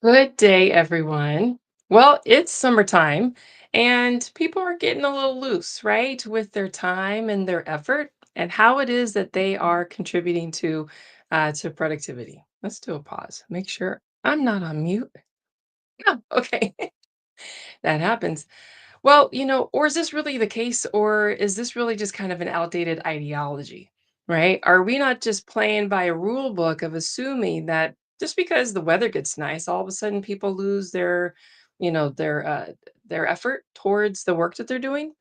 Good day, everyone. Well, it's summertime and people are getting a little loose, right, with their time and their effort and how it is that they are contributing to productivity. Let's do a pause. Make sure I'm not on mute. No, okay. That happens. Well, or is this really the case, or is this really just kind of an outdated ideology, right? Are we not just playing by a rule book of assuming that just because the weather gets nice, all of a sudden people lose their effort towards the work that they're doing?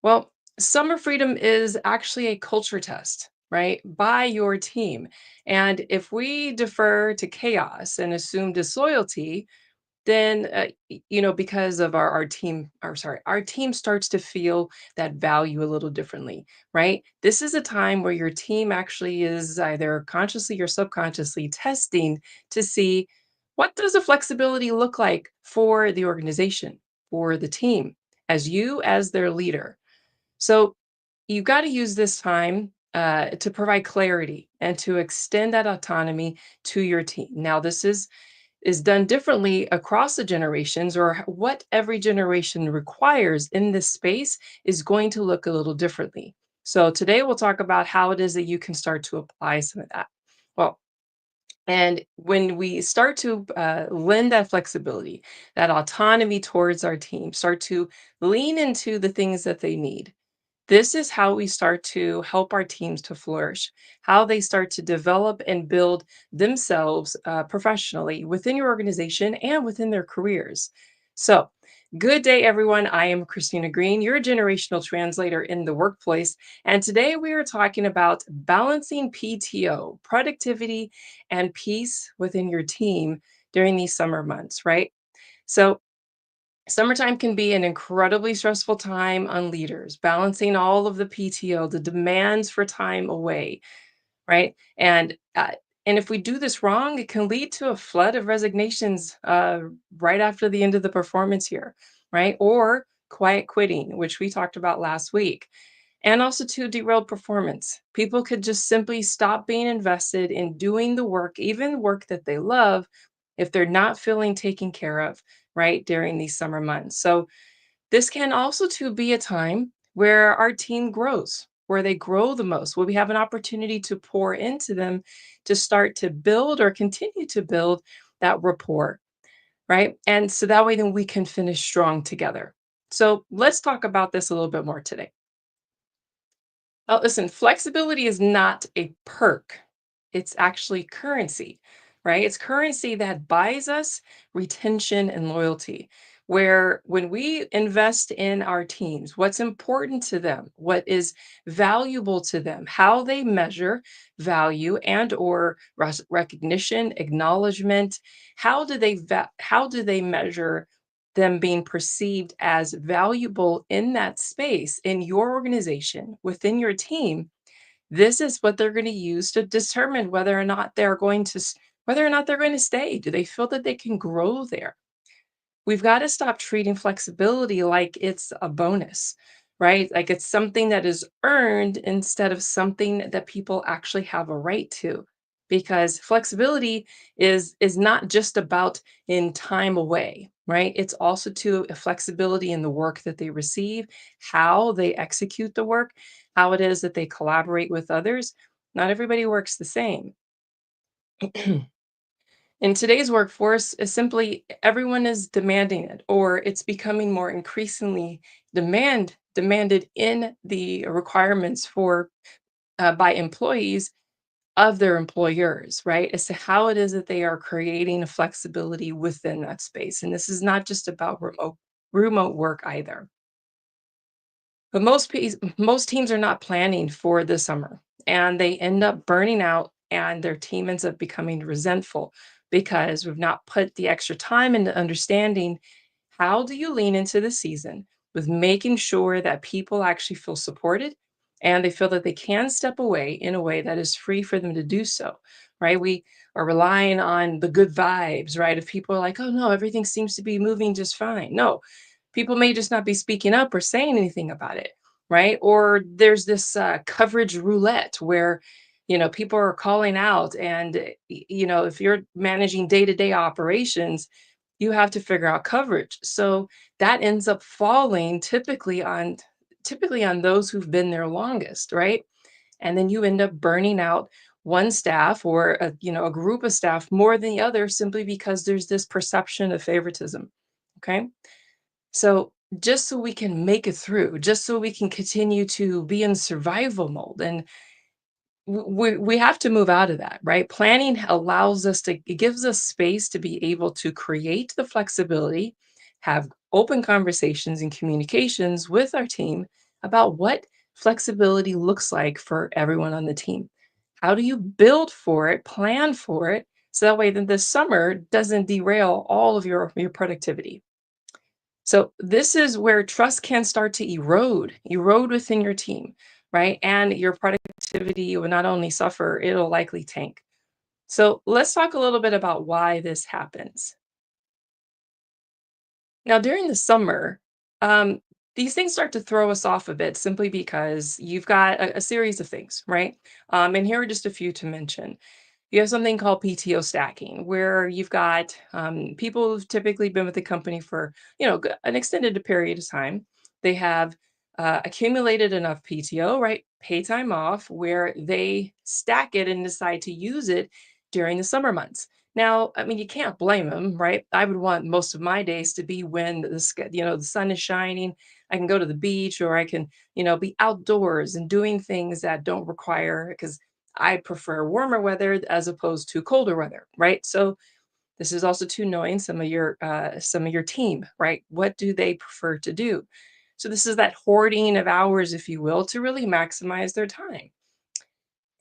Well, summer freedom is actually a culture test, right? By your team. And if we defer to chaos and assume disloyalty, then because of our team starts to feel that value a little differently, right? This is a time where your team actually is either consciously or subconsciously testing to see what does the flexibility look like for the organization, for the team, as their leader. So you got to use this time to provide clarity and to extend that autonomy to your team. Now, this is done differently across the generations, or what every generation requires in this space is going to look a little differently. So today we'll talk about how it is that you can start to apply some of that. Well, and when we start to lend that flexibility, that autonomy towards our team, start to lean into the things that they need, this is how we start to help our teams to flourish, how they start to develop and build themselves professionally within your organization and within their careers. So, good day, everyone. I am Christina Green, your generational translator in the workplace. And today we are talking about balancing PTO, productivity, and peace within your team during these summer months, right? So, summertime can be an incredibly stressful time on leaders, balancing all of the PTO, the demands for time away, right? And if we do this wrong, it can lead to a flood of resignations right after the end of the performance year, right? Or quiet quitting, which we talked about last week, and also to derailed performance. People could just simply stop being invested in doing the work, even work that they love, if they're not feeling taken care of, right, during these summer months. So this can also to be a time where our team grows, where they grow the most, where we have an opportunity to pour into them to start to build or continue to build that rapport, right? And so that way then we can finish strong together. So let's talk about this a little bit more today. Listen, flexibility is not a perk. It's actually currency, right? It's currency that buys us retention and loyalty. Where when we invest in our teams, what's important to them, what is valuable to them, how they measure value and or recognition, acknowledgement, how do they measure them being perceived as valuable in that space in your organization within your team, this is what they're going to use to determine whether or not whether or not they're going to stay. Do they feel that they can grow there? We've got to stop treating flexibility like it's a bonus, right? Like it's something that is earned instead of something that people actually have a right to. Because flexibility is not just about in time away, right? It's also to a flexibility in the work that they receive, how they execute the work, how it is that they collaborate with others. Not everybody works the same. In today's workforce is simply everyone is demanding it, or it's becoming more increasingly demanded in the requirements for by employees of their employers, right? As to how it is that they are creating a flexibility within that space. And this is not just about remote work either. But most teams are not planning for the summer, and they end up burning out, and their team ends up becoming resentful because we've not put the extra time into understanding how do you lean into the season with making sure that people actually feel supported and they feel that they can step away in a way that is free for them to do so, right? We are relying on the good vibes, right? If people are like, oh no, everything seems to be moving just fine. No, people may just not be speaking up or saying anything about it, right? Or there's this coverage roulette where People are calling out and if you're managing day-to-day operations, you have to figure out coverage. So that ends up falling typically on those who've been there longest, right? And then you end up burning out one staff or a group of staff more than the other simply because there's this perception of favoritism. Okay? So just so we can make it through, just so we can continue to be in survival mode and we have to move out of that, right? Planning allows us to it gives us space to be able to create the flexibility, have open conversations and communications with our team about what flexibility looks like for everyone on the team. How do you build for it, plan for it, so that way then the summer doesn't derail all of your productivity. So this is where trust can start to erode within your team, right? And your productivity will not only suffer, it'll likely tank. So let's talk a little bit about why this happens. Now, during the summer, um, these things start to throw us off a bit simply because you've got a series of things, right? And here are just a few to mention. You have something called PTO stacking, where you've got people who've typically been with the company for an extended period of time. They have accumulated enough PTO, right? Pay time off, where they stack it and decide to use it during the summer months. Now, I mean, you can't blame them, right? I would want most of my days to be when the sun is shining. I can go to the beach, or I can, be outdoors and doing things that don't require because I prefer warmer weather as opposed to colder weather, right? So this is also to knowing some of your team, right? What do they prefer to do? So this is that hoarding of hours, if you will, to really maximize their time.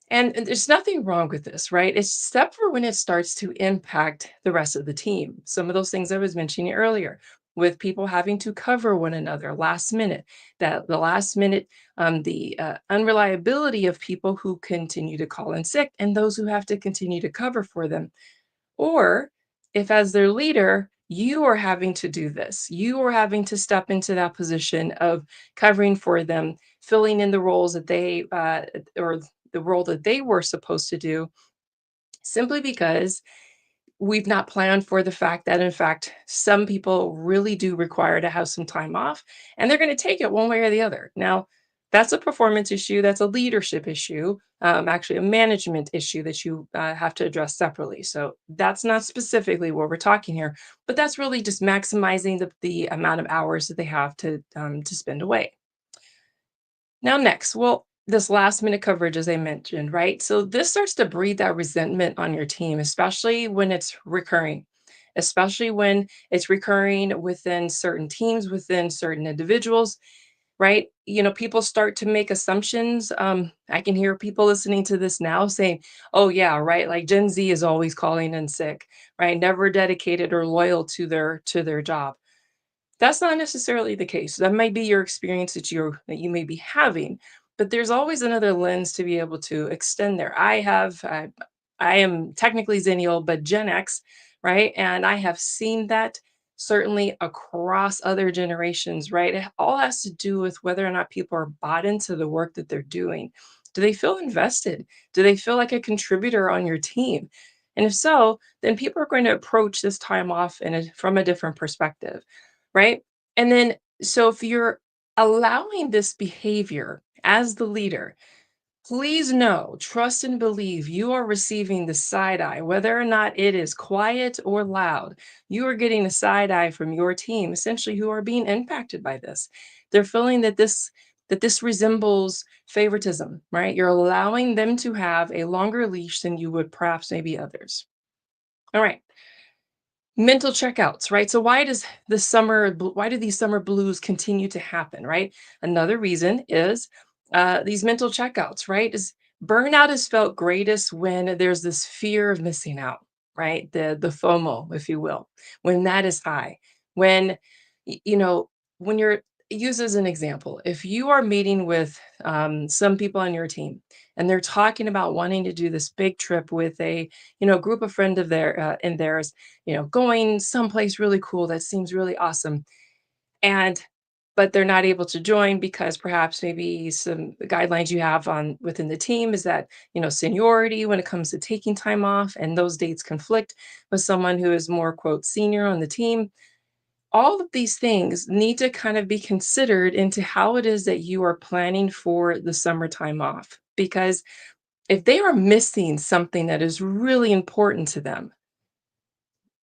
And there's nothing wrong with this, right? Except for when it starts to impact the rest of the team. Some of those things I was mentioning earlier, with people having to cover one another last minute, that the last minute, the unreliability of people who continue to call in sick and those who have to continue to cover for them. Or if, as their leader, you are having to do this, you are having to step into that position of covering for them, filling in the roles that or the role that they were supposed to do, simply because we've not planned for the fact that, in fact, some people really do require to have some time off and they're going to take it one way or the other. Now, that's a performance issue, that's a leadership issue, actually, a management issue that you have to address separately. So, that's not specifically what we're talking here, but that's really just maximizing the amount of hours that they have to spend away. Now, next, well, this last minute coverage, as I mentioned, right? So this starts to breed that resentment on your team, especially when it's recurring, especially when it's recurring within certain teams, within certain individuals, right? People start to make assumptions. I can hear people listening to this now saying, oh, yeah, right. Like Gen Z is always calling in sick, right? Never dedicated or loyal to their job. That's not necessarily the case. That might be your experience that you may be having, but there's always another lens to be able to extend there. I am technically Xennial, but Gen X, right? And I have seen that certainly across other generations, right? It all has to do with whether or not people are bought into the work that they're doing. Do they feel invested? Do they feel like a contributor on your team? And if so, then people are going to approach this time off from a different perspective, right? And then, so if you're allowing this behavior as the leader, please know, trust, and believe you are receiving the side eye, whether or not it is quiet or loud. You are getting a side eye from your team, essentially, who are being impacted by this. They're feeling that this resembles favoritism, right? You're allowing them to have a longer leash than you would perhaps maybe others. All right. Mental checkouts, right? So why do these summer blues continue to happen, right? Another reason is these mental checkouts, right? Is burnout is felt greatest when there's this fear of missing out, right? The FOMO, if you will, when that is high. When y- you know, when you're use as an example, if you are meeting with some people on your team and they're talking about wanting to do this big trip with a group of friend of their and theirs, going someplace really cool that seems really awesome. And but they're not able to join because perhaps maybe some guidelines you have on within the team is that, seniority when it comes to taking time off and those dates conflict with someone who is more quote senior on the team. All of these things need to kind of be considered into how it is that you are planning for the summertime off. Because if they are missing something that is really important to them,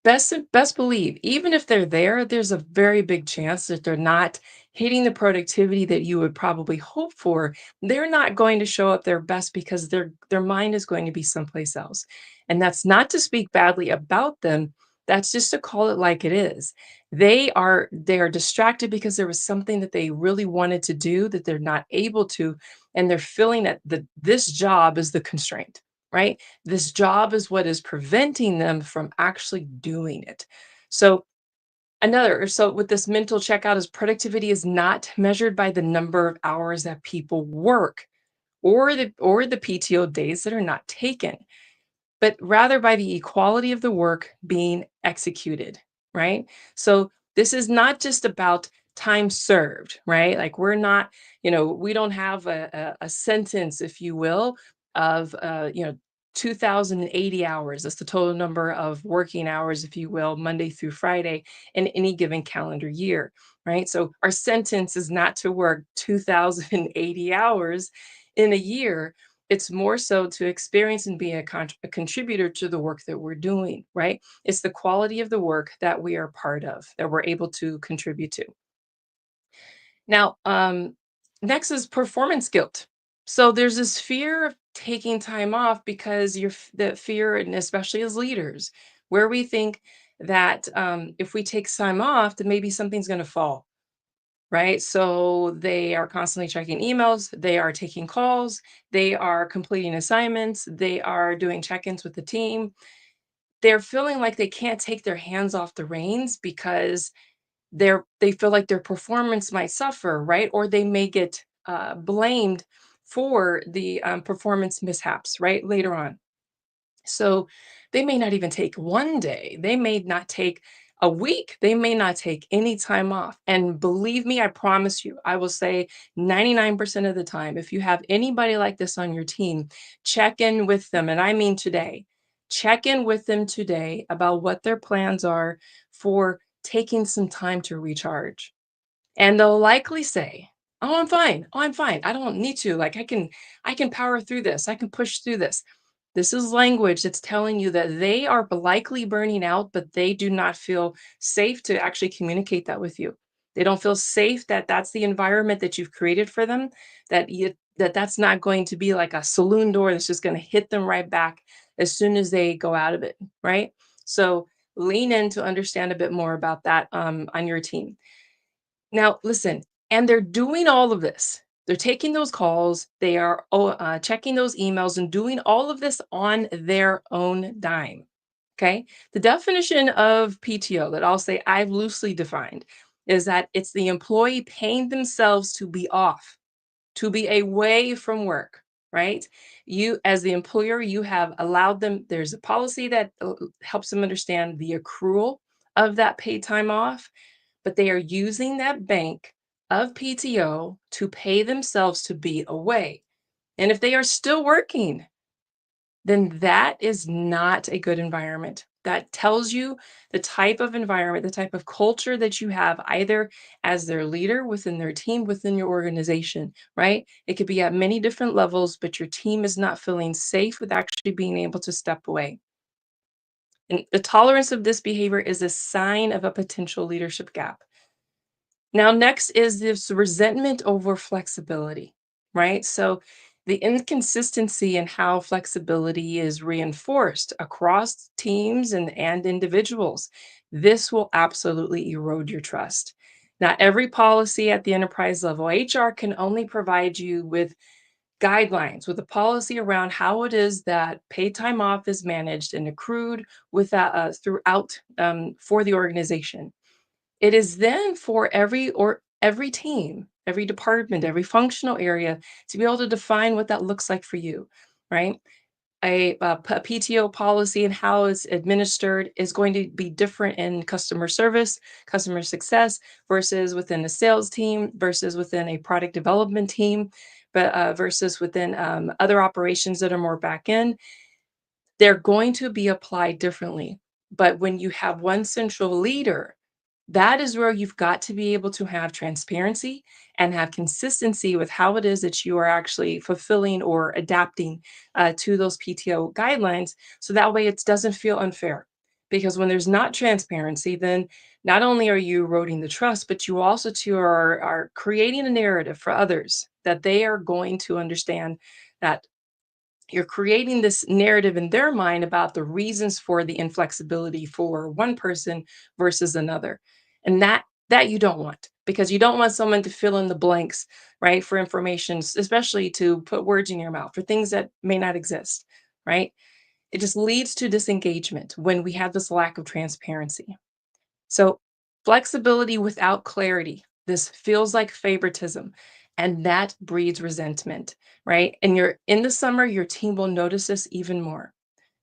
best believe, even if they're there, there's a very big chance that they're not hitting the productivity that you would probably hope for. They're not going to show up their best because their mind is going to be someplace else. And that's not to speak badly about them. That's just to call it like it is. They are distracted because there was something that they really wanted to do that they're not able to, and they're feeling that this job is the constraint, right? This job is what is preventing them from actually doing it. So so with this mental checkout is productivity is not measured by the number of hours that people work or the PTO days that are not taken, but rather by the equality of the work being executed, right? So this is not just about time served, right? Like we're not, we don't have a sentence, if you will, of 2080 hours. That's the total number of working hours, if you will, Monday through Friday in any given calendar year, right? So our sentence is not to work 2080 hours in a year. It's more so to experience and be a contributor to the work that we're doing, right? It's the quality of the work that we are part of, that we're able to contribute to. Now, next is performance guilt. So there's this fear of taking time off because the fear, and especially as leaders, where we think that if we take time off, then maybe something's going to fall, right? So they are constantly checking emails, they are taking calls, they are completing assignments, they are doing check ins with the team. They're feeling like they can't take their hands off the reins because they feel like their performance might suffer, right? Or they may get blamed for the performance mishaps, right? Later on. So they may not even take one day. They may not take a week. They may not take any time off. And believe me, I promise you, I will say 99% of the time, if you have anybody like this on your team, check in with them. And I mean today, check in with them today about what their plans are for taking some time to recharge. And they'll likely say, "Oh, I'm fine. Oh, I'm fine. I don't need to. Like I can power through this. I can push through this." This is language that's telling you that they are likely burning out, but they do not feel safe to actually communicate that with you. They don't feel safe that that's the environment that you've created for them, that's not going to be like a saloon door that's just going to hit them right back as soon as they go out of it, right? So lean in to understand a bit more about that on your team. Now, listen, and they're doing all of this. They're taking those calls, they are checking those emails and doing all of this on their own dime. Okay. The definition of PTO that I'll say I've loosely defined is that it's the employee paying themselves to be off, to be away from work, right? You, as the employer, you have allowed them, there's a policy that helps them understand the accrual of that paid time off, but they are using that bank of PTO to pay themselves to be away. And if they are still working, then that is not a good environment. That tells you the type of environment, the type of culture that you have, either as their leader within their team, within your organization, right? It could be at many different levels, but your team is not feeling safe with actually being able to step away. And the tolerance of this behavior is a sign of a potential leadership gap. Now, next is this resentment over flexibility, right? So, the inconsistency in how flexibility is reinforced across teams and individuals. This will absolutely erode your trust. Now, every policy at the enterprise level, HR can only provide you with guidelines, with a policy around how it is that paid time off is managed and accrued throughout for the organization. It is then for every team, every department, every functional area to be able to define what that looks like for you, right? a PTO policy and how it's administered is going to be different in customer service, customer success versus within a sales team versus within a product development team, but versus within other operations that are more back end. They're going to be applied differently. But when you have one central leader, that is where you've got to be able to have transparency and have consistency with how it is that you are actually fulfilling or adapting to those PTO guidelines. So that way it doesn't feel unfair. Because when there's not transparency, then not only are you eroding the trust, but you also too are creating a narrative for others that they are going to understand that you're creating this narrative in their mind about the reasons for the inflexibility for one person versus another. And that you don't want because you don't want someone to fill in the blanks, right, for information, especially to put words in your mouth for things that may not exist, right? It just leads to disengagement when we have this lack of transparency. So, flexibility without clarity. This feels like favoritism, and that breeds resentment, right? And you're in the summer, your team will notice this even more,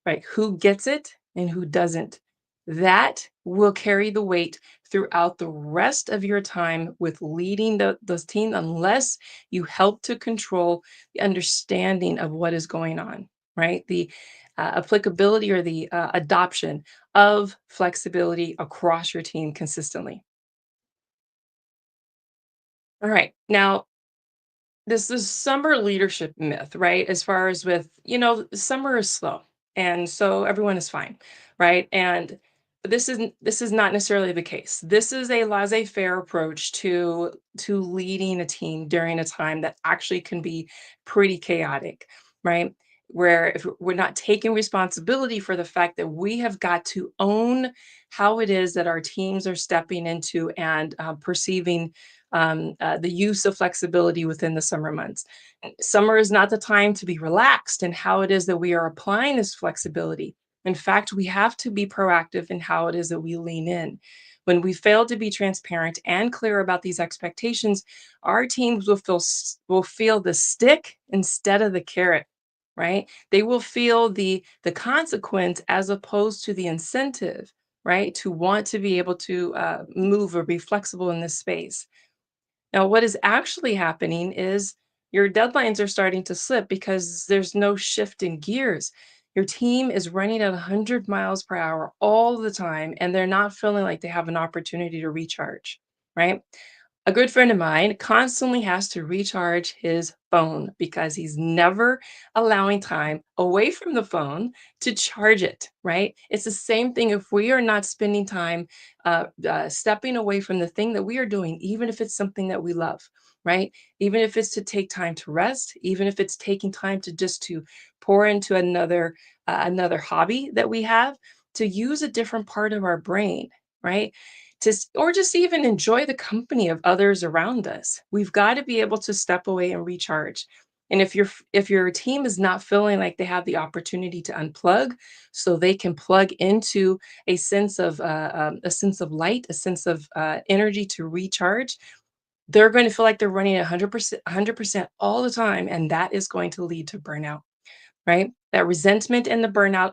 right? Who gets it and who doesn't. That will carry the weight throughout the rest of your time with leading those team unless you help to control the understanding of what is going on, right? The applicability or the adoption of flexibility across your team consistently. All right. Now, this is summer leadership myth, right? As far as with, summer is slow. And so everyone is fine, right? And this is not necessarily the case. This is a laissez-faire approach to leading a team during a time that actually can be pretty chaotic, right? Where if we're not taking responsibility for the fact that we have got to own how it is that our teams are stepping into and perceiving the use of flexibility within the summer months. Summer is not the time to be relaxed in how it is that we are applying this flexibility. In fact, we have to be proactive in how it is that we lean in. When we fail to be transparent and clear about these expectations, our teams will feel the stick instead of the carrot, right? They will feel the consequence as opposed to the incentive, right? To want to be able to move or be flexible in this space. Now, what is actually happening is your deadlines are starting to slip because there's no shift in gears. Your team is running at 100 miles per hour all the time, and they're not feeling like they have an opportunity to recharge, right? A good friend of mine constantly has to recharge his phone because he's never allowing time away from the phone to charge it, right? It's the same thing if we are not spending time stepping away from the thing that we are doing, even if it's something that we love, right? Even if it's to take time to rest, even if it's taking time to just to pour into another hobby that we have, to use a different part of our brain, right? Or just even enjoy the company of others around us. We've got to be able to step away and recharge. And if your team is not feeling like they have the opportunity to unplug, so they can plug into a sense of light, a sense of energy to recharge, they're going to feel like they're running at 100% all the time, and that is going to lead to burnout. Right? That resentment and the burnout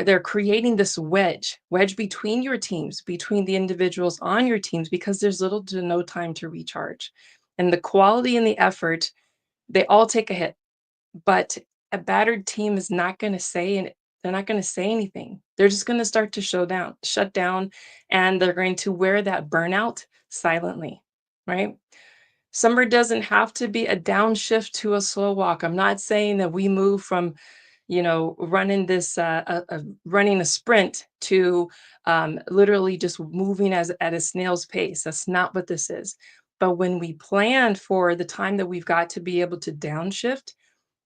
they're creating this wedge between your teams, between the individuals on your teams, because there's little to no time to recharge. And the quality and the effort, they all take a hit. But a battered team is not going to say and they're not going to say anything. They're just going to start to shut down, and they're going to wear that burnout silently, right? Summer doesn't have to be a downshift to a slow walk. I'm not saying that we move from running running a sprint to literally just moving as at a snail's pace. That's not what this is. But when we plan for the time that we've got to be able to downshift,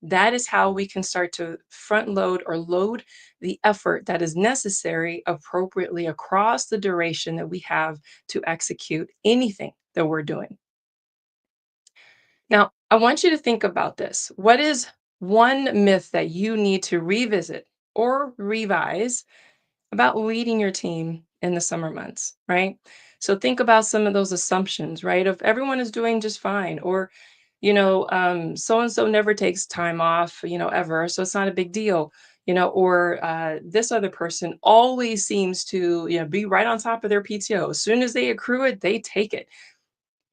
that is how we can start to front load or load the effort that is necessary appropriately across the duration that we have to execute anything that we're doing. Now, I want you to think about this. What is one myth that you need to revisit or revise about leading your team in the summer months, right? So think about some of those assumptions, right? If everyone is doing just fine, or so and so never takes time off, ever, so it's not a big deal. Or this other person always seems to, be right on top of their PTO. As soon as they accrue it, they take it,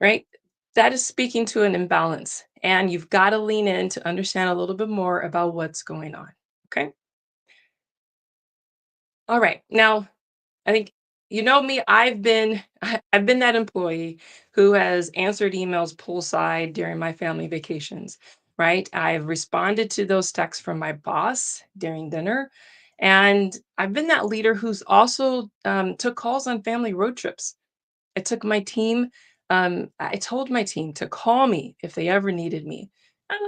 right? That is speaking to an imbalance. And you've got to lean in to understand a little bit more about what's going on. Okay. All right. Now, I think me, I've been that employee who has answered emails poolside during my family vacations, right? I've responded to those texts from my boss during dinner, and I've been that leader who's also took calls on family road trips. I told my team to call me if they ever needed me.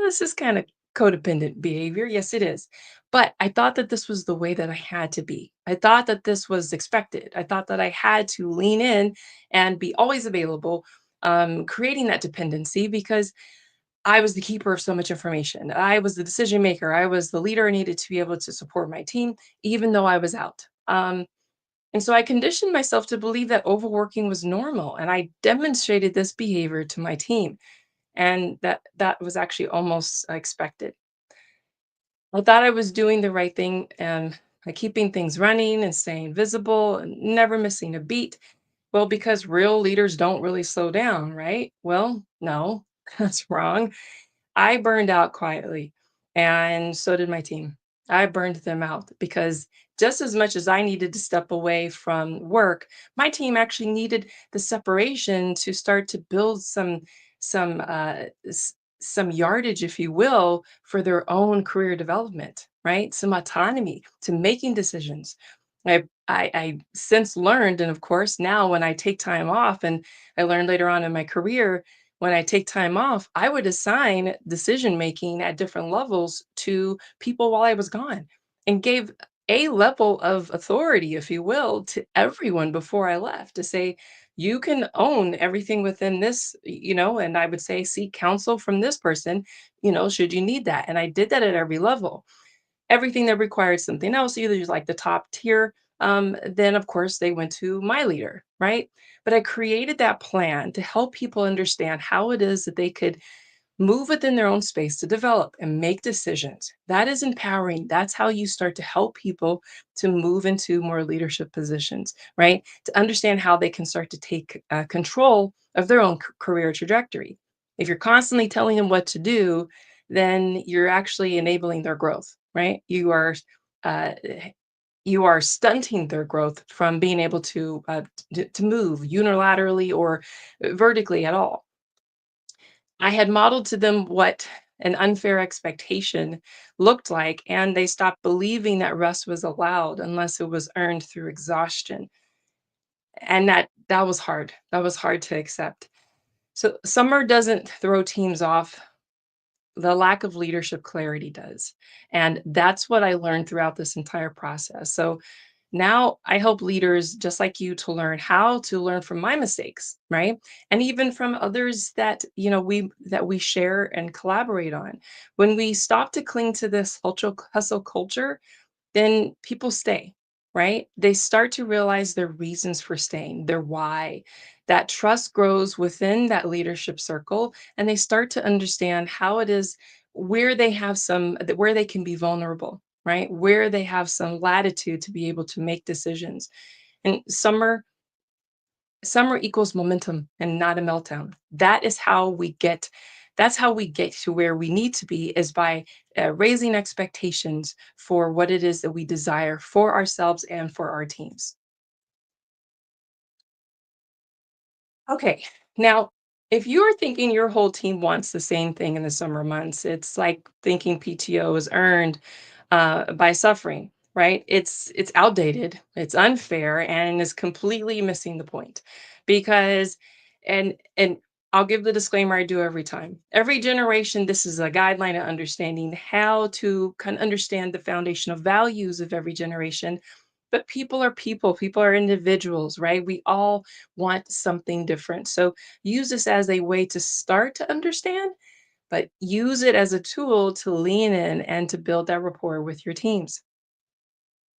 This is kind of codependent behavior. Yes, it is. But I thought that this was the way that I had to be. I thought that this was expected. I thought that I had to lean in and be always available, creating that dependency because I was the keeper of so much information. I was the decision maker. I was the leader I needed to be able to support my team, even though I was out. And so I conditioned myself to believe that overworking was normal, and I demonstrated this behavior to my team, and that was actually almost expected. I thought I was doing the right thing and by keeping things running and staying visible and never missing a beat. Well, because real leaders don't really slow down, right? Well, no, that's wrong. I burned out quietly, and so did my team. I burned them out because just as much as I needed to step away from work, my team actually needed the separation to start to build some some yardage, if you will, for their own career development, right? Some autonomy to making decisions. I since learned, and of course now when I take time off, and I learned later on in my career when I take time off, I would assign decision making at different levels to people while I was gone and gave a level of authority, if you will, to everyone before I left to say, you can own everything within this, and I would say, seek counsel from this person, should you need that. And I did that at every level. Everything that required something else, either just like the top tier, then of course they went to my leader, right? But I created that plan to help people understand how it is that they could move within their own space to develop and make decisions. That is empowering. That's how you start to help people to move into more leadership positions, right? To understand how they can start to take control of their own career trajectory. If you're constantly telling them what to do, then you're actually enabling their growth, right? Uh, you are stunting their growth from being able to move unilaterally or vertically at all. I had modeled to them what an unfair expectation looked like, and they stopped believing that rest was allowed unless it was earned through exhaustion. And that was hard. That was hard to accept. So summer doesn't throw teams off. The lack of leadership clarity does. And that's what I learned throughout this entire process. So now I help leaders just like you to learn how to learn from my mistakes, right? And even from others that, we share and collaborate on. When we stop to cling to this hustle culture, then people stay, right? They start to realize their reasons for staying, their why. That trust grows within that leadership circle, and they start to understand how it is where they can be vulnerable, right? Where they have some latitude to be able to make decisions. And summer equals momentum and not a meltdown. That's how we get to where we need to be is by raising expectations for what it is that we desire for ourselves and for our teams. Okay. Now, if you're thinking your whole team wants the same thing in the summer months, it's like thinking PTO is earned by suffering, right? It's outdated, it's unfair, and is completely missing the point. Because, and I'll give the disclaimer I do every time. Every generation, this is a guideline of understanding how to kind of understand the foundational values of every generation. But people are people, people are individuals, right? We all want something different. So use this as a way to start to understand, but use it as a tool to lean in and to build that rapport with your teams.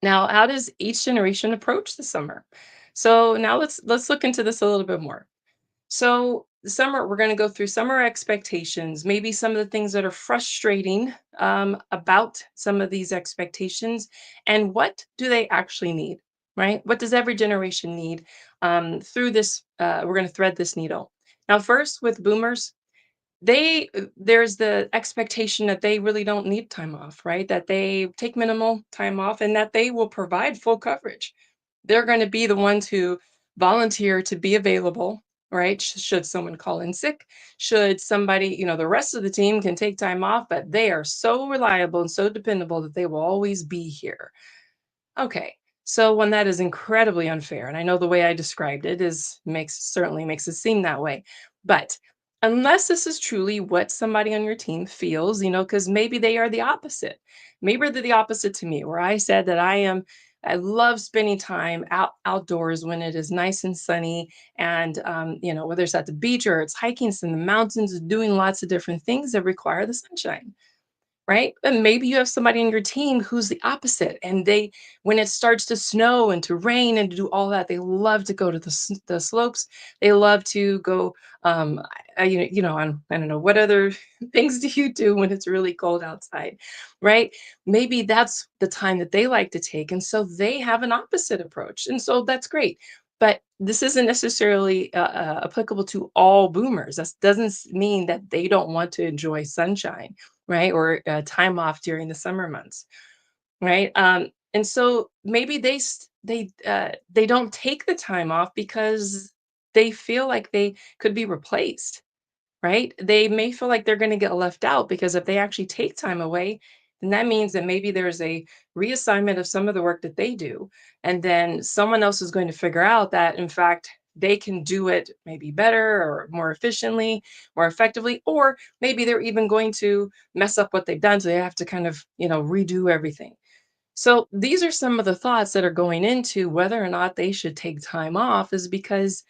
Now, how does each generation approach the summer? So now let's look into this a little bit more. So summer we're going to go through summer expectations, maybe some of the things that are frustrating about some of these expectations, and what do they actually need, right? What does every generation need through this? We're going to thread this needle. Now, first with boomers, there's the expectation that they really don't need time off, right? That they take minimal time off and that they will provide full coverage. They're going to be the ones who volunteer to be available, right? Should someone call in sick, should somebody, the rest of the team can take time off, but they are so reliable and so dependable that they will always be here. Okay. So when that is incredibly unfair, and I know the way I described it is makes certainly makes it seem that way. But unless this is truly what somebody on your team feels, because maybe they are the opposite. Maybe they're the opposite to me, where I said that I love spending time outdoors when it is nice and sunny, and whether it's at the beach or it's hiking in the mountains, doing lots of different things that require the sunshine, right? And maybe you have somebody on your team who's the opposite, and when it starts to snow and to rain and to do all that, they love to go to the slopes. They love to go. I don't know what other things do you do when it's really cold outside, right? Maybe that's the time that they like to take, and so they have an opposite approach, and so that's great. But this isn't necessarily applicable to all boomers. That doesn't mean that they don't want to enjoy sunshine, right? Or time off during the summer months, right? And so maybe they don't take the time off because they feel like they could be replaced, right? They may feel like they're going to get left out because if they actually take time away, then that means that maybe there's a reassignment of some of the work that they do. And then someone else is going to figure out that, in fact, they can do it maybe better or more efficiently, more effectively, or maybe they're even going to mess up what they've done. So they have to kind of, redo everything. So these are some of the thoughts that are going into whether or not they should take time off, is because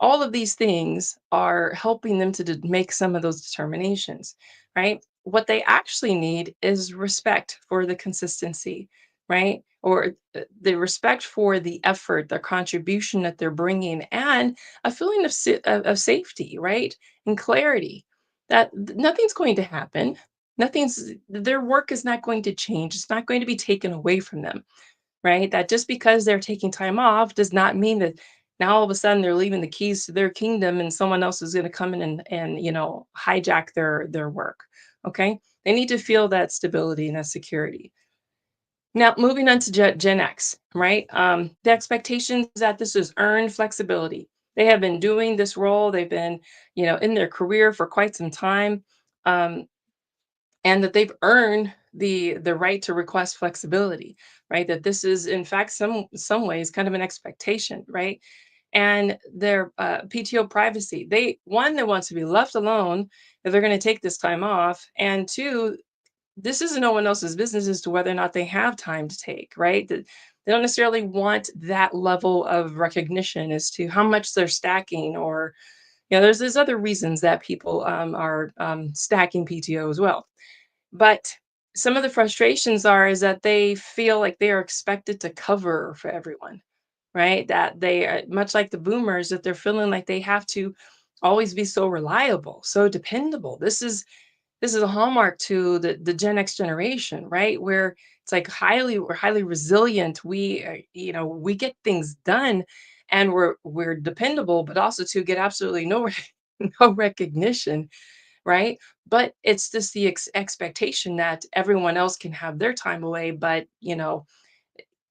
all of these things are helping them to make some of those determinations, right? What they actually need is respect for the consistency, right? Or the respect for the effort, the contribution that they're bringing, and a feeling of, of safety, right? And clarity that nothing's going to happen. Their work is not going to change. It's not going to be taken away from them, right? That just because they're taking time off does not mean that now all of a sudden they're leaving the keys to their kingdom and someone else is going to come in and hijack their work. Okay, they need to feel that stability and that security. Now, moving on to Gen X, right? The expectations that this is earned flexibility. They have been doing this role. They've been, in their career for quite some time. Um, and that they've earned the right to request flexibility, right? That this is in fact some ways kind of an expectation, right? And their PTO privacy. They want to be left alone if they're going to take this time off, and two, this is no one else's business as to whether or not they have time to take, right? That they don't necessarily want that level of recognition as to how much they're stacking, or there's other reasons that people are stacking PTO as well. But some of the frustrations is that they feel like they are expected to cover for everyone, right? That they are much like the boomers, that they're feeling like they have to always be so reliable, so dependable. This is a hallmark to the Gen X generation, right? Where it's like we're highly resilient. We get things done, and we're dependable, but also to get absolutely no no recognition, right? But it's just the expectation that everyone else can have their time away, but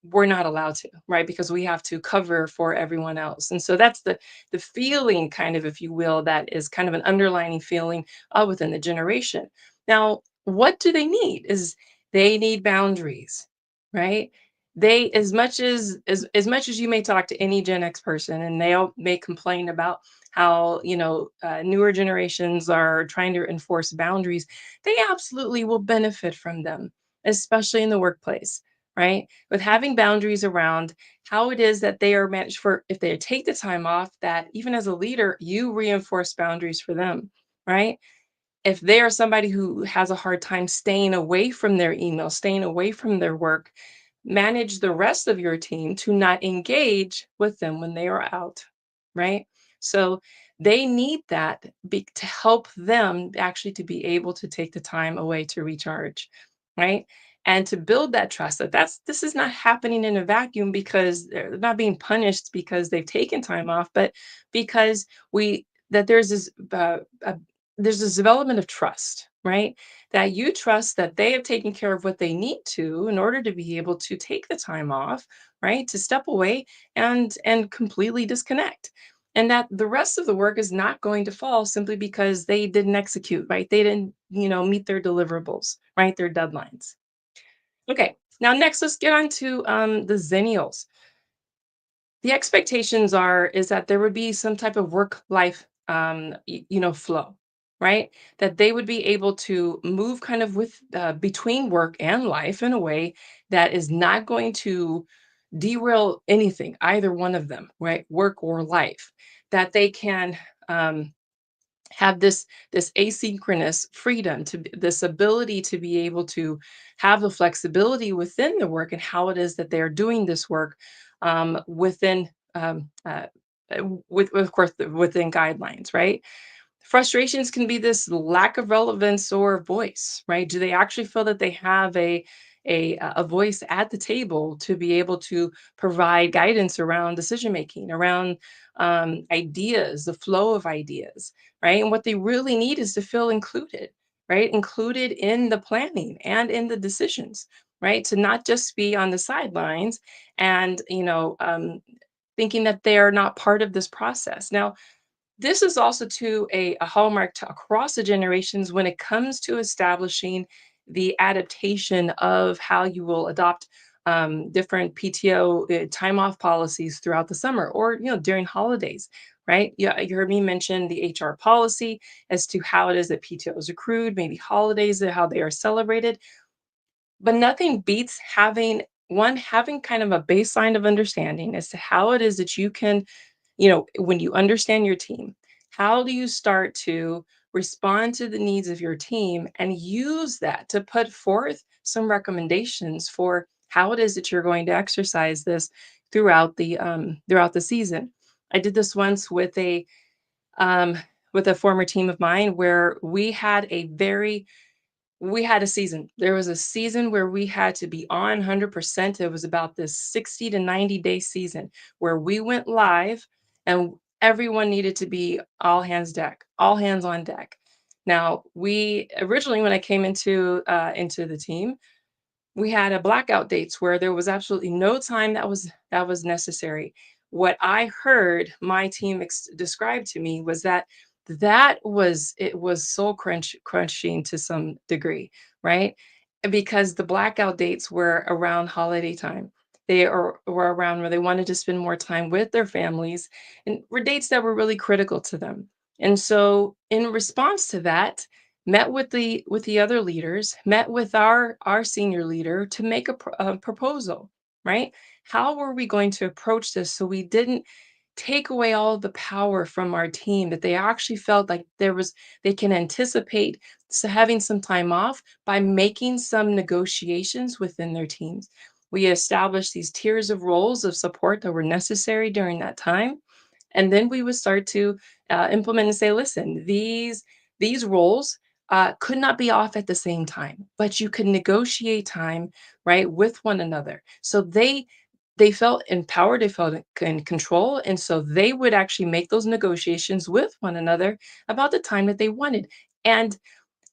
we're not allowed to, right? Because we have to cover for everyone else. And so that's the feeling, kind of, if you will, that is kind of an underlining feeling within the generation. Now, what do they need? Is they need boundaries, right? They, as much as you may talk to any Gen X person, and they all may complain about how newer generations are trying to enforce boundaries, they absolutely will benefit from them, especially in the workplace, right? With having boundaries around how it is that they are managed, for if they take the time off, that even as a leader, you reinforce boundaries for them, right? If they are somebody who has a hard time staying away from their email, staying away from their work, manage the rest of your team to not engage with them when they are out, right? So They need that to help them actually to be able to take the time away to recharge, right? And to build that trust that this is not happening in a vacuum because they're not being punished because they've taken time off, but because we that there's this development of trust, right? That you trust that they have taken care of what they need to in order to be able to take the time off, right? To step away and completely disconnect. And that the rest of the work is not going to fall simply because they didn't execute, right? They didn't, meet their deliverables, right? Their deadlines. Okay. Now next let's get on to the Zennials. The expectations is that there would be some type of work life flow, right? That they would be able to move kind of with between work and life in a way that is not going to derail anything, either one of them, right? Work or life. That they can have this asynchronous freedom this ability to be able to have the flexibility within the work and how it is that they're doing this work within with of course within guidelines, right? Frustrations can be this lack of relevance or voice, right? Do they actually feel that they have a voice at the table to be able to provide guidance around decision making, around ideas, the flow of ideas, right? And what they really need is to feel included, right? Included in the planning and in the decisions, right? To not just be on the sidelines and thinking that they're not part of this process. Now, this is also too a hallmark to across the generations when it comes to establishing the adaptation of how you will adopt different PTO time off policies throughout the summer or during holidays, right? Yeah, you heard me mention the HR policy as to how it is that PTO is accrued, maybe holidays, how they are celebrated. But nothing beats having kind of a baseline of understanding as to how it is that you can when you understand your team, how do you start to respond to the needs of your team and use that to put forth some recommendations for how it is that you're going to exercise this throughout the season? I did this once um, with a former team of mine where we had a season. There was a season where we had to be on 100%. It was about this 60 to 90-day season where we went live and everyone needed to be all hands deck, all hands on deck. Now, we originally when I came into the team, we had a blackout dates where there was absolutely no time that was necessary. What I heard my team describe to me was it was soul crunching to some degree, right? Because the blackout dates were around holiday time. Were around where they wanted to spend more time with their families and were dates that were really critical to them. And so in response to that, met with the other leaders, met with our senior leader to make a proposal, right? How were we going to approach this so we didn't take away all the power from our team, that they actually felt like they can anticipate having some time off by making some negotiations within their teams. We established these tiers of roles of support that were necessary during that time, and then we would start to implement and say, listen, these roles could not be off at the same time, but you could negotiate time, right, with one another. So they felt empowered, they felt in control, and so they would actually make those negotiations with one another about the time that they wanted. And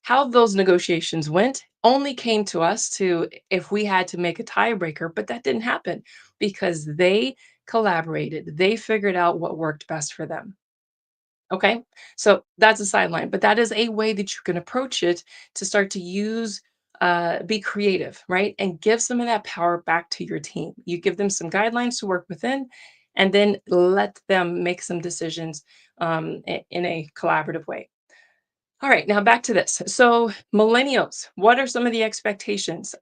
how those negotiations went only came to us to if we had to make a tiebreaker, but that didn't happen because they collaborated. They figured out what worked best for them. Okay. So that's a sideline, but that is a way that you can approach it to start to be creative, right? And give some of that power back to your team. You give them some guidelines to work within, and then let them make some decisions in a collaborative way. All right, now back to this. So, millennials, what are some of the expectations?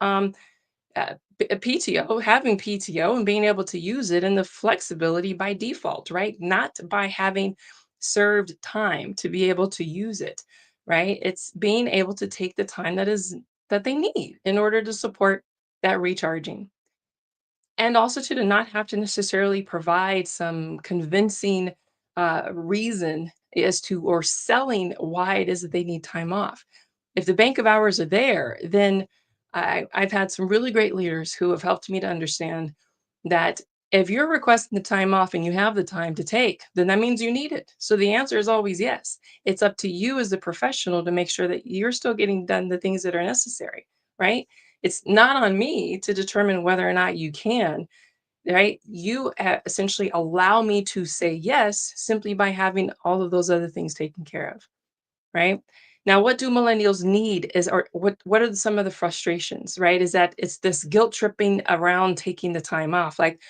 PTO, having PTO and being able to use it and the flexibility by default, right? Not by having served time to be able to use it, right? It's being able to take the time that they need in order to support that recharging. And also to not have to necessarily provide some convincing reason as to or selling why it is that they need time off. If the bank of hours are there, then I've had some really great leaders who have helped me to understand that if you're requesting the time off and you have the time to take, then that means you need it. So the answer is always yes. It's up to you as a professional to make sure that you're still getting done the things that are necessary, right? It's not on me to determine whether or not you can, right? You essentially allow me to say yes simply by having all of those other things taken care of, right? Now, what do millennials need is, or what are some of the frustrations, right? Is that it's this guilt tripping around taking the time off. Like,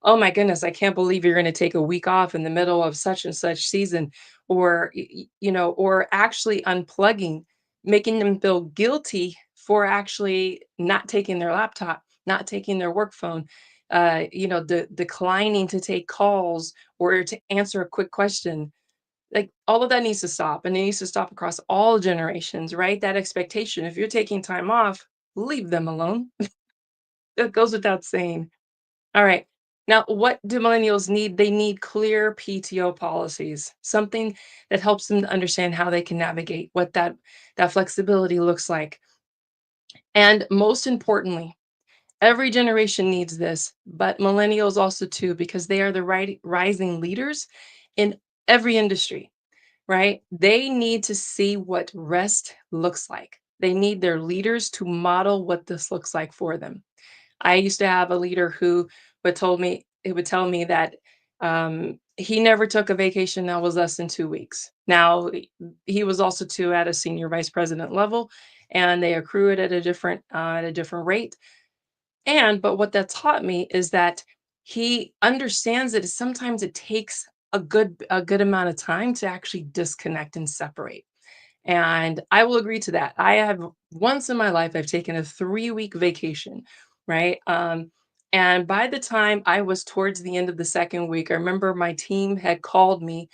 oh my goodness, I can't believe you're going to take a week off in the middle of such and such season, or, or actually unplugging, making them feel guilty for actually not taking their laptop, not taking their work phone, declining to take calls or to answer a quick question. Like, all of that needs to stop, and it needs to stop across all generations, right? That expectation, if you're taking time off, leave them alone. That goes without saying. All right. Now, what do millennials need? They need clear PTO policies, something that helps them to understand how they can navigate, what that flexibility looks like. And most importantly, every generation needs this, but millennials also too, because they are the rising leaders in every industry, right? They need to see what rest looks like. They need their leaders to model what this looks like for them. I used to have a leader who would tell me that he never took a vacation that was less than 2 weeks. Now, he was also too at a senior vice president level, and they accrue it at a different rate. But what that taught me is that he understands that sometimes it takes a good amount of time to actually disconnect and separate. And I will agree to that. I have once in my life I've taken a 3-week vacation, right? And by the time I was towards the end of the second week, I remember my team had called me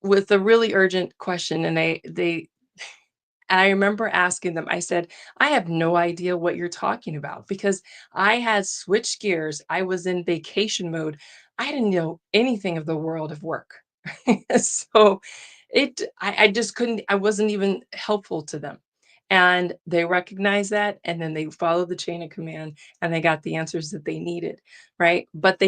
with a really urgent question, and I remember asking them, I said, "I have no idea what you're talking about because I had switched gears. I was in vacation mode. I didn't know anything of the world of work." So I just couldn't, I wasn't even helpful to them. And they recognized that, and then they followed the chain of command and they got the answers that they needed, right? But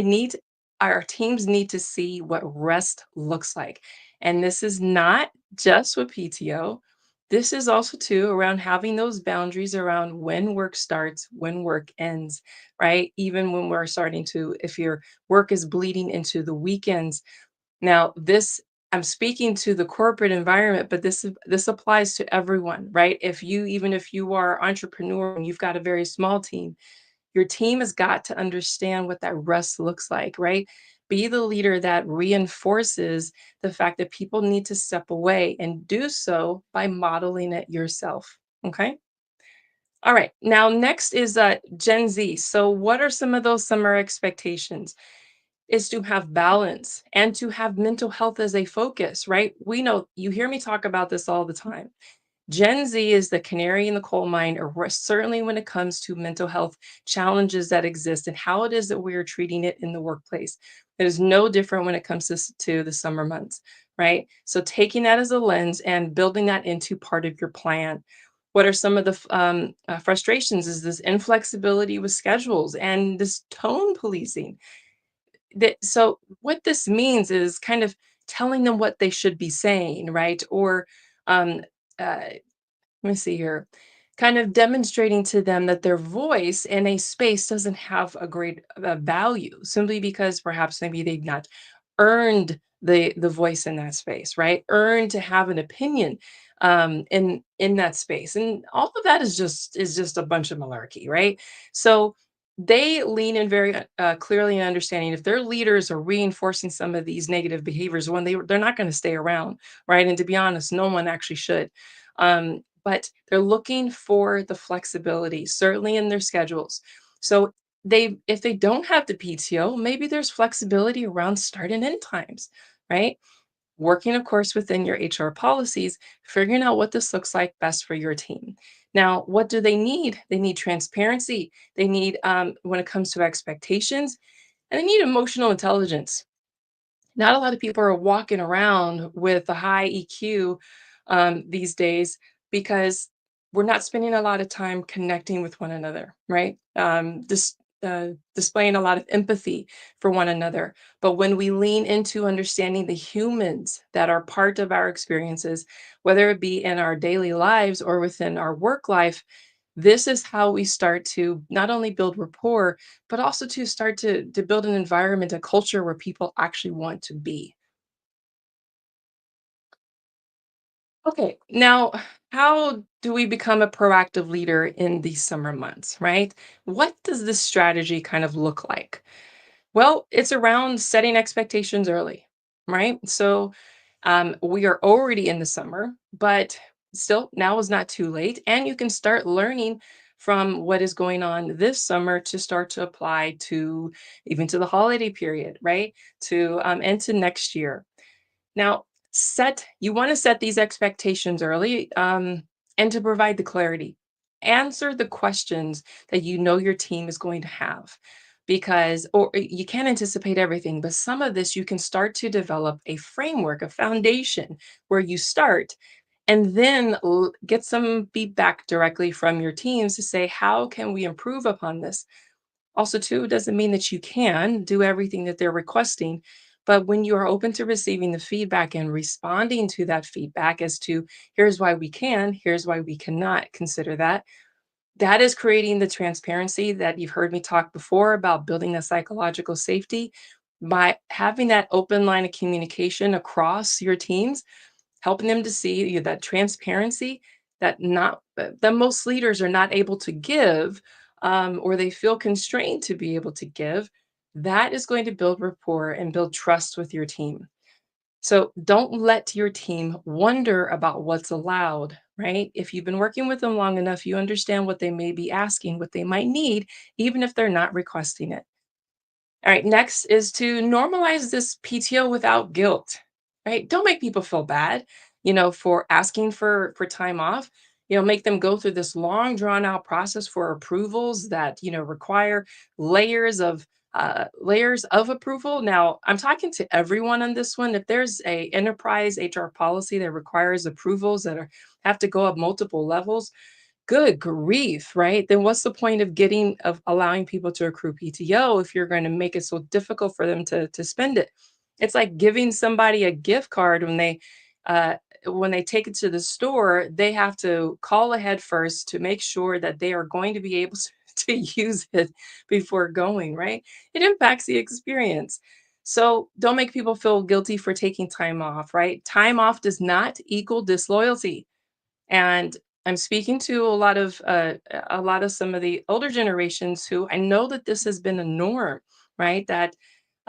our teams need to see what rest looks like. And this is not just with PTO. This is also too around having those boundaries around when work starts, when work ends, right? Even when we're starting to, if your work is bleeding into the weekends. Now, I'm speaking to the corporate environment, but this applies to everyone, right? Even if you are entrepreneur and you've got a very small team, your team has got to understand what that rest looks like, right? Be the leader that reinforces the fact that people need to step away and do so by modeling it yourself. Okay. All right. Now, next is Gen Z. So, what are some of those summer expectations? Is to have balance and to have mental health as a focus, right? We know you hear me talk about this all the time. Gen Z is the canary in the coal mine, or certainly when it comes to mental health challenges that exist and how it is that we are treating it in the workplace. It is no different when it comes to the summer months, right? So taking that as a lens and building that into part of your plan. What are some of the frustrations? Is this inflexibility with schedules and this tone policing? So what this means is kind of telling them what they should be saying, right? Or um, let me see here, kind of demonstrating to them that their voice in a space doesn't have a great value simply because perhaps maybe they've not earned the voice in that space, right? Earned to have an opinion in that space, and all of that is just a bunch of malarkey, right? So they lean in very clearly in understanding if their leaders are reinforcing some of these negative behaviors when they're not going to stay around, right? And to be honest, no one actually should. But they're looking for the flexibility, certainly in their schedules. So if they don't have the PTO, maybe there's flexibility around start and end times, right? Working, of course, within your HR policies, figuring out what this looks like best for your team. Now, what do they need? They need transparency. They need, when it comes to expectations, and they need emotional intelligence. Not a lot of people are walking around with a high EQ these days because we're not spending a lot of time connecting with one another, right? Displaying a lot of empathy for one another. But when we lean into understanding the humans that are part of our experiences, whether it be in our daily lives or within our work life, this is how we start to not only build rapport, but also to start to build an environment, a culture where people actually want to be. Okay, now how do we become a proactive leader in these summer months, right? What does this strategy kind of look like? Well, it's around setting expectations early, right? So we are already in the summer, but still, now is not too late. And you can start learning from what is going on this summer to start to apply to even to the holiday period, right? To into next year. Now, set you want to set these expectations early and to provide the clarity. Answer the questions that you know your team is going to have because or you can't anticipate everything, but some of this you can start to develop a framework, a foundation where you start and then get some feedback directly from your teams to say how can we improve upon this. Also, too, it doesn't mean that you can do everything that they're requesting, but when you are open to receiving the feedback and responding to that feedback as to here's why we can, here's why we cannot consider that, that is creating the transparency that you've heard me talk before about building a psychological safety. By having that open line of communication across your teams, helping them to see that transparency that most leaders are not able to give, or they feel constrained to be able to give, that is going to build rapport and build trust with your team. So don't let your team wonder about what's allowed, right? If you've been working with them long enough, you understand what they may be asking, what they might need, even if they're not requesting it. All right, next is to normalize this PTO without guilt, right? Don't make people feel bad, for asking for time off. Make them go through this long drawn out process for approvals that, require layers of approval. Now, I'm talking to everyone on this one. If there's a enterprise HR policy that requires approvals that have to go up multiple levels, good grief, right? Then what's the point of allowing people to accrue PTO if you're going to make it so difficult for them to spend it? It's like giving somebody a gift card uh when they take it to the store, they have to call ahead first to make sure that they are going to be able to use it before going, right? It impacts the experience. So don't make people feel guilty for taking time off, right? Time off does not equal disloyalty. And I'm speaking to a lot of some of the older generations who I know that this has been a norm, right? That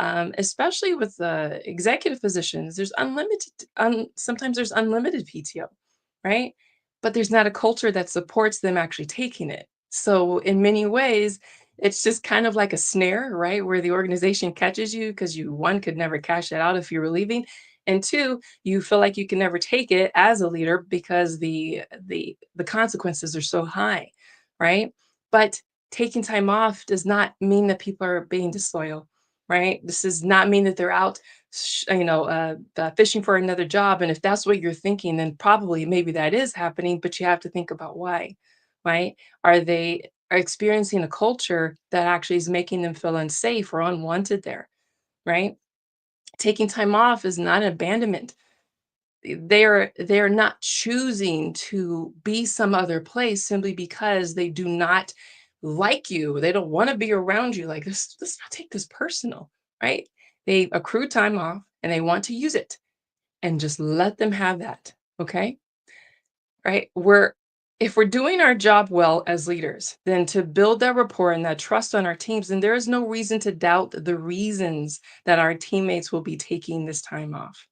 especially with the executive positions, there's sometimes there's unlimited PTO, right? But there's not a culture that supports them actually taking it. So in many ways, it's just kind of like a snare, right? Where the organization catches you because you one could never cash it out if you were leaving, and two, you feel like you can never take it as a leader because the consequences are so high, right? But taking time off does not mean that people are being disloyal, right? This does not mean that they're out fishing for another job. And if that's what you're thinking, then probably maybe that is happening, but you have to think about why, right? Are experiencing a culture that actually is making them feel unsafe or unwanted there, right? Taking time off is not an abandonment. They're not choosing to be some other place simply because they do not like you. They don't want to be around you. Like this, let's not take this personal, right? They accrue time off and they want to use it, and just let them have that. Okay. Right. If we're doing our job well as leaders, then to build that rapport and that trust on our teams, then there is no reason to doubt the reasons that our teammates will be taking this time off.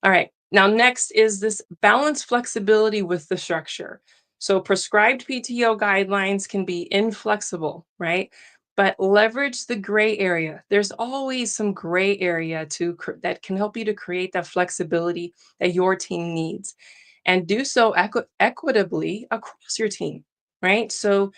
All right. Now, next is this balance flexibility with the structure. So, prescribed PTO guidelines can be inflexible, right? But leverage the gray area. There's always some gray area that can help you to create that flexibility that your team needs, and do so equitably across your team, right? So,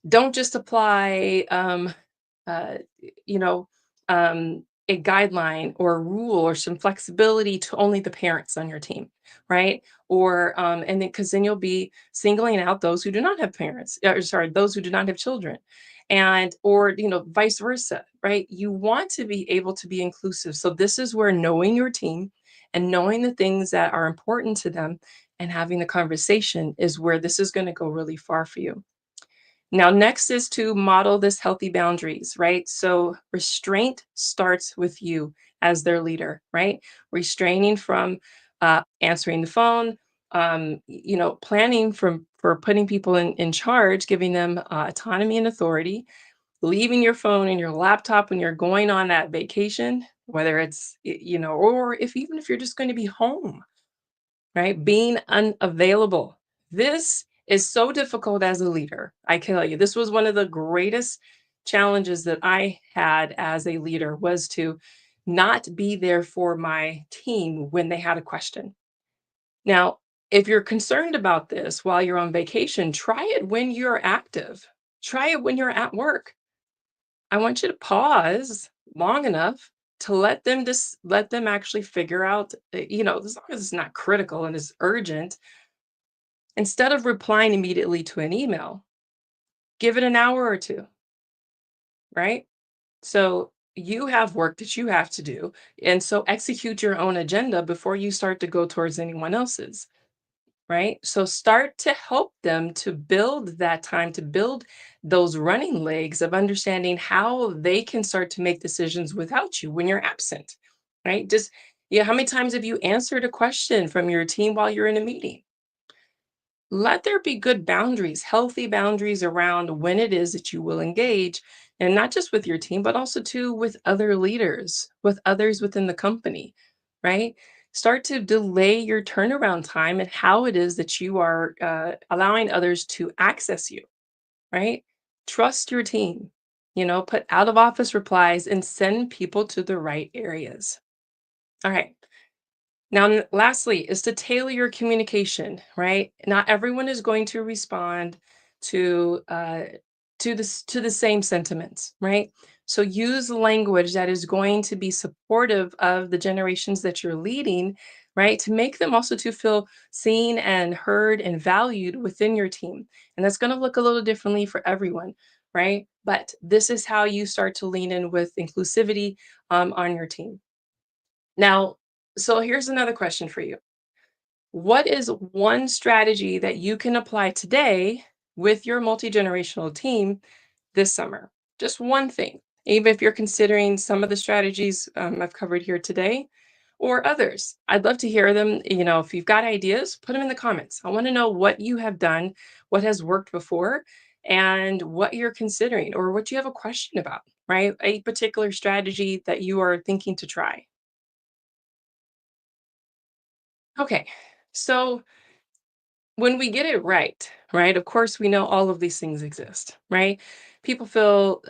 don't just apply, uh, you know, um, a guideline or a rule or some flexibility to only the parents on your team, right? Or and then because then you'll be singling out those who do not have parents, or sorry, those who do not have children, and or vice versa, right? You want to be able to be inclusive. So this is where knowing your team and knowing the things that are important to them and having the conversation is where this is going to go really far for you. Now, next is to model this healthy boundaries, right? So, restraint starts with you as their leader, right? Restraining from answering the phone, planning for putting people in charge, giving them autonomy and authority, leaving your phone and your laptop when you're going on that vacation, whether it's or if even if you're just going to be home, right? Being unavailable. This is so difficult as a leader. I can tell you, this was one of the greatest challenges that I had as a leader was to not be there for my team when they had a question. Now, if you're concerned about this while you're on vacation, try it when you're active. Try it when you're at work. I want you to pause long enough to let them actually figure out, as long as it's not critical and it's urgent, instead of replying immediately to an email, give it an hour or two, right? So you have work that you have to do. And so execute your own agenda before you start to go towards anyone else's, right? So start to help them to build that time, to build those running legs of understanding how they can start to make decisions without you when you're absent, right? Just, yeah, how many times have you answered a question from your team while you're in a meeting? Let there be good boundaries, healthy boundaries around when it is that you will engage, and not just with your team, but also too with other leaders, with others within the company, right? Start to delay your turnaround time and how it is that you are allowing others to access you, right? Trust your team, put out of office replies and send people to the right areas. All right. Now, lastly, is to tailor your communication, right? Not everyone is going to respond to the same sentiments, right? So use language that is going to be supportive of the generations that you're leading, right? To make them also to feel seen and heard and valued within your team. And that's going to look a little differently for everyone, right? But this is how you start to lean in with inclusivity on your team. Now, so here's another question for you. What is one strategy that you can apply today with your multi-generational team this summer? Just one thing, even if you're considering some of the strategies I've covered here today or others. I'd love to hear them. If you've got ideas, put them in the comments. I want to know what you have done, what has worked before, and what you're considering or what you have a question about, right? A particular strategy that you are thinking to try. Okay. So when we get it right, right? Of course, we know all of these things exist, right? People feel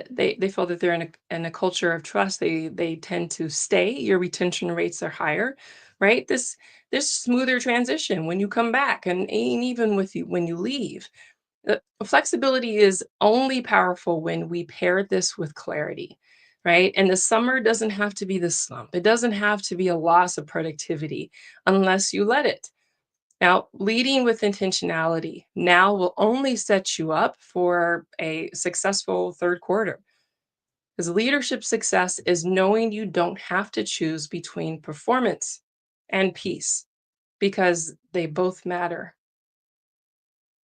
they feel that they're in a culture of trust. They tend to stay. Your retention rates are higher, right? This smoother transition when you come back and even with you when you leave. Flexibility is only powerful when we pair this with clarity, right? And the summer doesn't have to be the slump. It doesn't have to be a loss of productivity unless you let it. Now, leading with intentionality now will only set you up for a successful third quarter. Because leadership success is knowing you don't have to choose between performance and peace because they both matter.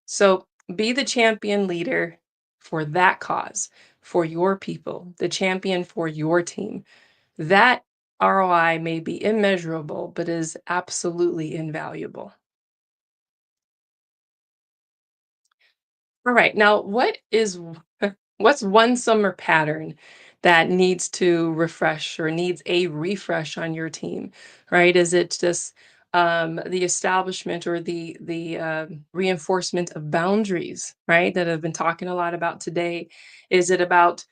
So be the champion leader for that cause, for your people, the champion for your team. That ROI may be immeasurable, but is absolutely invaluable. All right. Now, what's one summer pattern that needs to refresh or needs a refresh on your team? Right? Is it just the establishment or the reinforcement of boundaries? Right, that I've been talking a lot about today. Is it about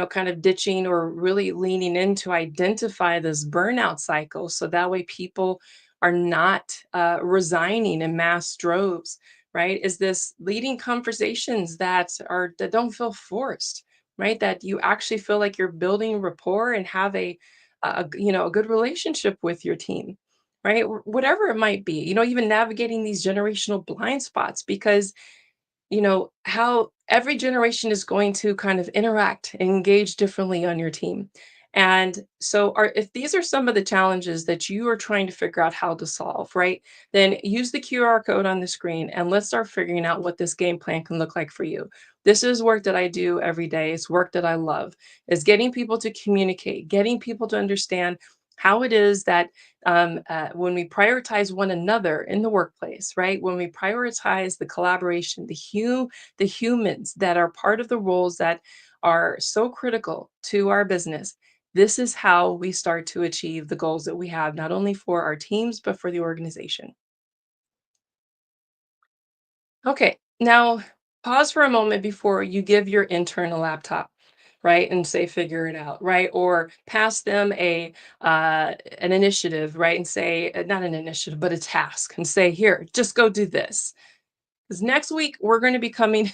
kind of ditching or really leaning in to identify this burnout cycle so that way people are not resigning in mass droves, right? Is this leading conversations that don't feel forced, right? That you actually feel like you're building rapport and have a good relationship with your team, right? Whatever it might be, even navigating these generational blind spots because how every generation is going to kind of interact and engage differently on your team. And so if these are some of the challenges that you are trying to figure out how to solve, right? Then use the QR code on the screen and let's start figuring out what this game plan can look like for you. This is work that I do every day. It's work that I love. Is getting people to communicate, getting people to understand how it is that when we prioritize one another in the workplace, right? When we prioritize the collaboration, the humans that are part of the roles that are so critical to our business, this is how we start to achieve the goals that we have, not only for our teams, but for the organization. Okay, now pause for a moment before you give your intern a laptop, right? And say, figure it out, right? Or pass them an initiative, right? And say, not an initiative, but a task and say, here, just go do this. Because next week we're going to be coming,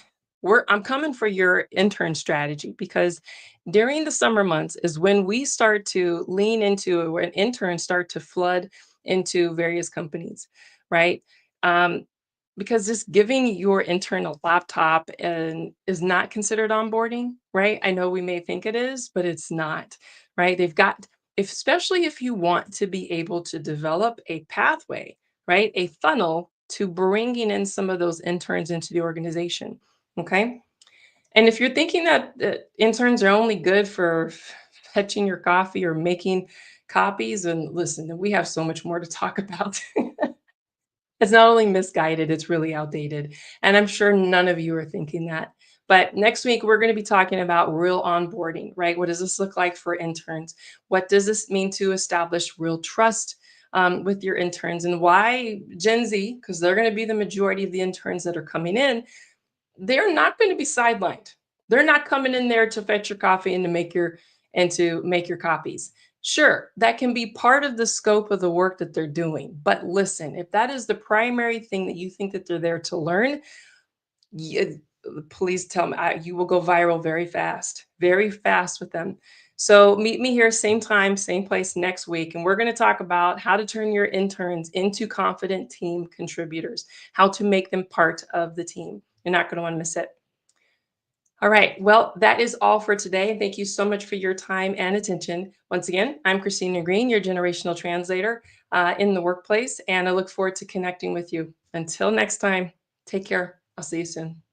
I'm coming for your intern strategy because during the summer months is when we start to lean into when interns start to flood into various companies, right? Um, because just giving your intern a laptop and is not considered onboarding, right? I know we may think it is, but it's not, right? Especially if you want to be able to develop a pathway, right? A funnel to bringing in some of those interns into the organization. Okay. And if you're thinking that interns are only good for fetching your coffee or making copies, and listen, we have so much more to talk about. It's not only misguided, it's really outdated. And I'm sure none of you are thinking that. But next week, we're going to be talking about real onboarding, right? What does this look like for interns? What does this mean to establish real trust with your interns? And why Gen Z, because they're going to be the majority of the interns that are coming in, they're not going to be sidelined. They're not coming in there to fetch your coffee and to make your copies. Sure, that can be part of the scope of the work that they're doing. But listen, if that is the primary thing that you think that they're there to learn, you, please tell me you will go viral very fast with them. So meet me here, same time, same place next week. And we're going to talk about how to turn your interns into confident team contributors, how to make them part of the team. You're not going to want to miss it. All right. Well, that is all for today. Thank you so much for your time and attention. Once again, I'm Christina Green, your generational translator in the workplace, and I look forward to connecting with you. Until next time, take care. I'll see you soon.